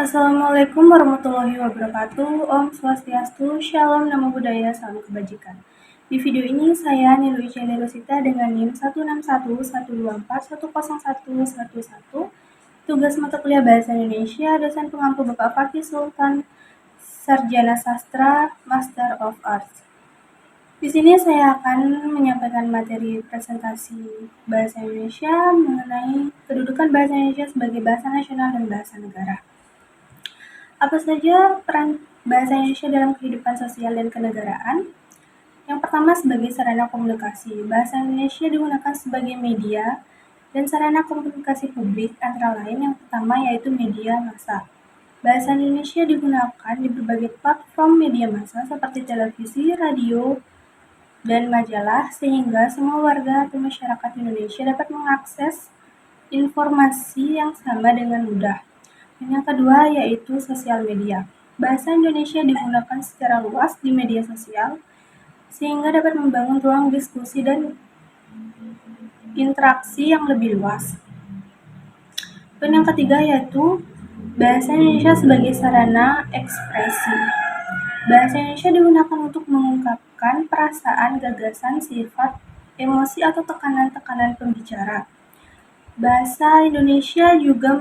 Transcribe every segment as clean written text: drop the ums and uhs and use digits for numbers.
Assalamualaikum warahmatullahi wabarakatuh. Om Swastiastu, Shalom, Namo Buddhaya, Salam Kebajikan. Di video ini saya Nilu Iceli Rosita dengan NIM 1611224101111. Tugas mata kuliah Bahasa Indonesia, dosen pengampu Bapak Fakih Sultan, Sarjana Sastra, Master of Arts. Di sini saya akan menyampaikan materi presentasi Bahasa Indonesia mengenai kedudukan Bahasa Indonesia sebagai bahasa nasional dan bahasa negara. Apa saja peran bahasa Indonesia dalam kehidupan sosial dan kenegaraan? Yang pertama, sebagai sarana komunikasi. Bahasa Indonesia digunakan sebagai media dan sarana komunikasi publik, antara lain yang pertama yaitu media massa. Bahasa Indonesia digunakan di berbagai platform media massa seperti televisi, radio, dan majalah, sehingga semua warga atau masyarakat Indonesia dapat mengakses informasi yang sama dengan mudah. Yang kedua yaitu sosial media. Bahasa Indonesia digunakan secara luas di media sosial sehingga dapat membangun ruang diskusi dan interaksi yang lebih luas. Dan yang ketiga yaitu bahasa Indonesia sebagai sarana ekspresi. Bahasa Indonesia digunakan untuk mengungkapkan perasaan, gagasan, sifat, emosi atau tekanan-tekanan pembicara. Bahasa Indonesia juga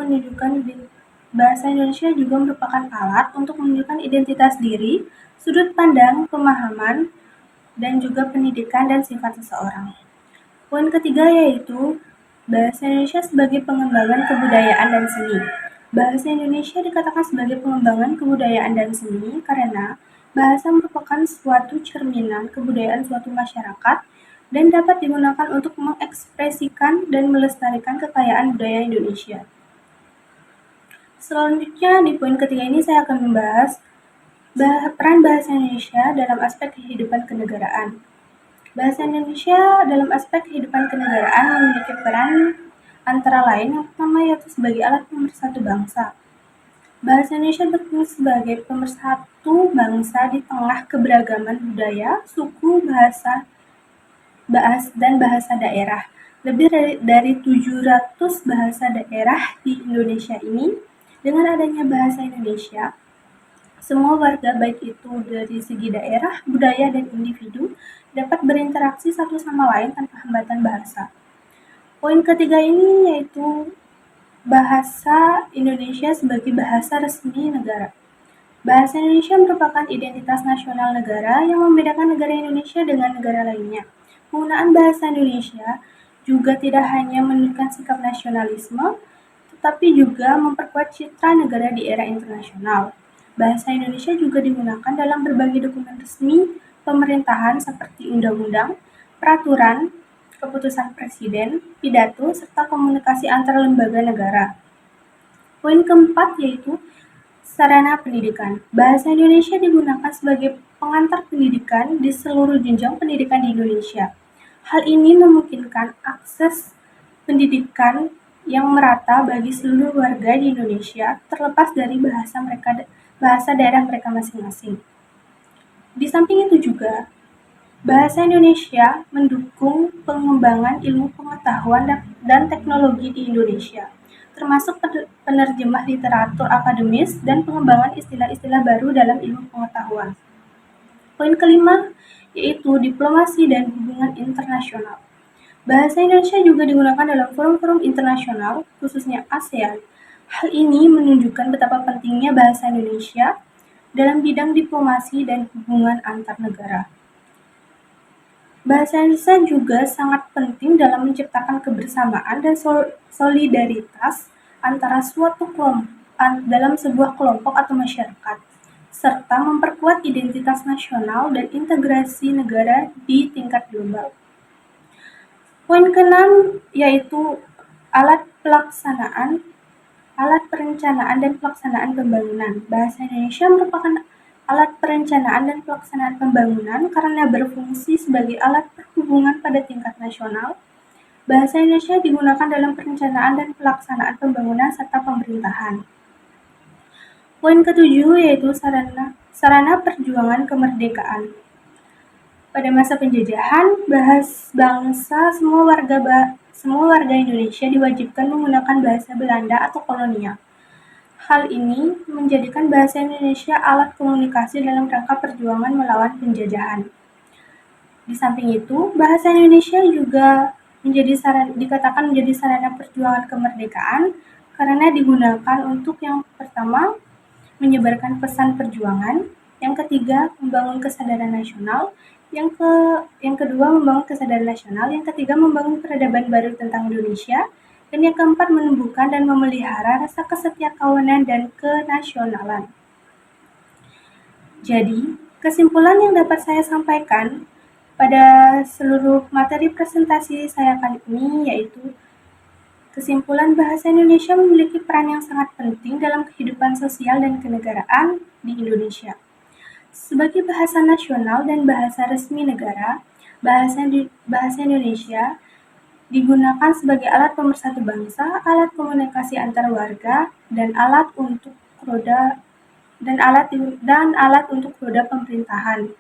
merupakan alat untuk menunjukkan identitas diri, sudut pandang, pemahaman, dan juga pendidikan dan sifat seseorang. Poin ketiga yaitu bahasa Indonesia sebagai pengembangan kebudayaan dan seni. Bahasa Indonesia dikatakan sebagai pengembangan kebudayaan dan seni karena bahasa merupakan suatu cerminan kebudayaan suatu masyarakat dan dapat digunakan untuk mengekspresikan dan melestarikan kekayaan budaya Indonesia. Selanjutnya, di poin ketiga ini saya akan membahas peran bahasa Indonesia dalam aspek kehidupan kenegaraan. Bahasa Indonesia dalam aspek kehidupan kenegaraan memiliki peran antara lain yang pertama yaitu sebagai alat pemersatu bangsa. Bahasa Indonesia berfungsi sebagai pemersatu bangsa di tengah keberagaman budaya, suku, dan bahasa daerah. Lebih dari 700 bahasa daerah di Indonesia ini. Dengan adanya bahasa Indonesia, semua warga baik itu dari segi daerah, budaya, dan individu dapat berinteraksi satu sama lain tanpa hambatan bahasa. Poin ketiga ini yaitu bahasa Indonesia sebagai bahasa resmi negara. Bahasa Indonesia merupakan identitas nasional negara yang membedakan negara Indonesia dengan negara lainnya. Penggunaan bahasa Indonesia juga tidak hanya menunjukkan sikap nasionalisme, tetapi juga memperkuat citra negara di era internasional. Bahasa Indonesia juga digunakan dalam berbagai dokumen resmi pemerintahan seperti undang-undang, peraturan, keputusan presiden, pidato, serta komunikasi antar lembaga negara. Poin keempat yaitu sarana pendidikan. Bahasa Indonesia digunakan sebagai pengantar pendidikan di seluruh jenjang pendidikan di Indonesia. Hal ini memungkinkan akses pendidikan yang merata bagi seluruh warga di Indonesia terlepas dari bahasa daerah mereka masing-masing. Di samping itu juga, bahasa Indonesia mendukung pengembangan ilmu pengetahuan dan teknologi di Indonesia, termasuk penerjemah literatur akademis dan pengembangan istilah-istilah baru dalam ilmu pengetahuan. Poin kelima yaitu diplomasi dan hubungan internasional. Bahasa Indonesia juga digunakan dalam forum-forum internasional, khususnya ASEAN. Hal ini menunjukkan betapa pentingnya bahasa Indonesia dalam bidang diplomasi dan hubungan antar negara. Bahasa Indonesia juga sangat penting dalam menciptakan kebersamaan dan solidaritas antara dalam sebuah kelompok atau masyarakat, serta memperkuat identitas nasional dan integrasi negara di tingkat global. Poin keenam yaitu alat perencanaan dan pelaksanaan pembangunan. Bahasa Indonesia merupakan alat perencanaan dan pelaksanaan pembangunan karena berfungsi sebagai alat perhubungan pada tingkat nasional. Bahasa Indonesia digunakan dalam perencanaan dan pelaksanaan pembangunan serta pemerintahan. Poin ketujuh yaitu sarana perjuangan kemerdekaan. Pada masa penjajahan, semua warga Indonesia diwajibkan menggunakan bahasa Belanda atau kolonial. Hal ini menjadikan bahasa Indonesia alat komunikasi dalam rangka perjuangan melawan penjajahan. Di samping itu, bahasa Indonesia juga dikatakan menjadi sarana perjuangan kemerdekaan karena digunakan untuk yang pertama menyebarkan pesan perjuangan, yang ketiga membangun kesadaran nasional, yang kedua membangun kesadaran nasional, yang ketiga membangun peradaban baru tentang Indonesia, dan yang keempat menumbuhkan dan memelihara rasa kesetiakawanan dan kenasionalan. Jadi, kesimpulan yang dapat saya sampaikan pada seluruh materi presentasi saya kali ini yaitu kesimpulan bahasa Indonesia memiliki peran yang sangat penting dalam kehidupan sosial dan kenegaraan di Indonesia. Sebagai bahasa nasional dan bahasa resmi negara, bahasa Indonesia digunakan sebagai alat pemersatu bangsa, alat komunikasi antar warga, dan alat untuk roda pemerintahan.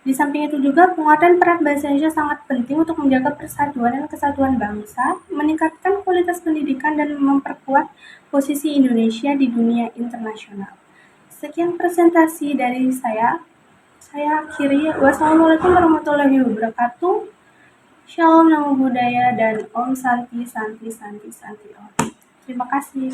Di samping itu juga, penguatan peran bahasa Indonesia sangat penting untuk menjaga persatuan dan kesatuan bangsa, meningkatkan kualitas pendidikan, dan memperkuat posisi Indonesia di dunia internasional. Sekian presentasi dari saya. Saya akhiri. Wassalamualaikum warahmatullahi wabarakatuh. Shalom, namo buddhaya, dan Om Santi Santi Santi Santi Om. Terima kasih.